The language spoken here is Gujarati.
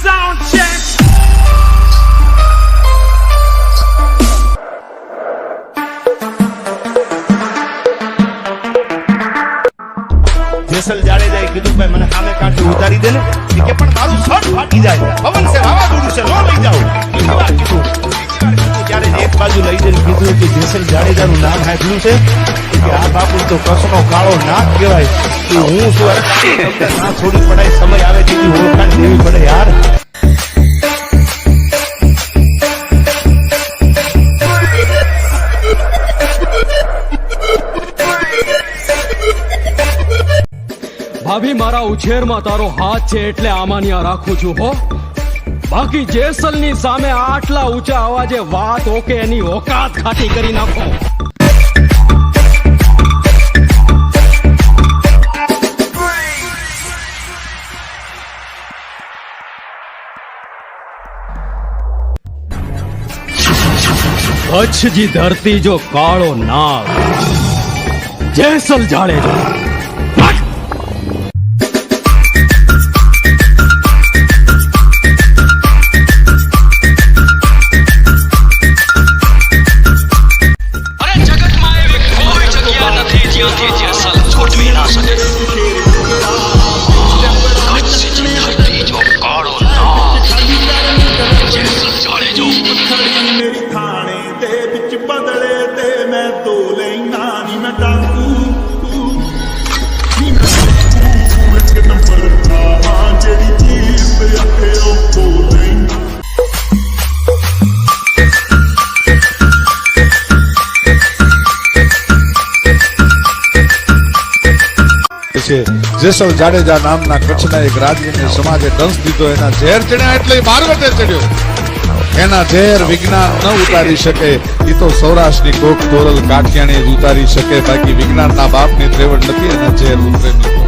sound check. જેસલ જાડેજાએ કીધું ભાઈ મને સામે કાંઠે ઉતારી દે ને કે પણ મારું શર્ટ ફાટી જાય પવન છે વાવાઝોડું છે નો લઈ જાઓ બીજી વાર કીધું ત્યારે એક બાજુ લઈ જઈને કીધું કે જેસલ જાડેજાનું નામ સાંભળ્યું છે કે આ બાપુ તો કસનો કાળો નાક કહેવાય કે હું શું ના છોડી પડાય સમય આવે તેથી ઓળખાણ દેવી પડે યાર. ભાભી મારા ઉછેરમાં તારો હાથ છે એટલે આમાન્યા રાખું છું હો. બાકી જેસલની સામે આટલા ઊંચા અવાજે વાત ઓકે એની ઓકાત ખાટી કરી નાખો. કચ્છજી ધરતી જો કાળો નાગ જેસલ જાડેજા. જેસલ જાડેજા નામના કચ્છના એક રાજવીને સમાજે દંશ દીધો. એના ઝેર ચડ્યા એટલે મારવતે ચડ્યો. એના ઝેર વિજ્ઞાન ન ઉતારી શકે. એ તો સૌરાષ્ટ્રની કોક તોરલ કાઠિયાણી જ ઉતારી શકે. બાકી વિજ્ઞાનના બાપની ત્રેવડ નથી એના ઝેર ઉતરે નહીં.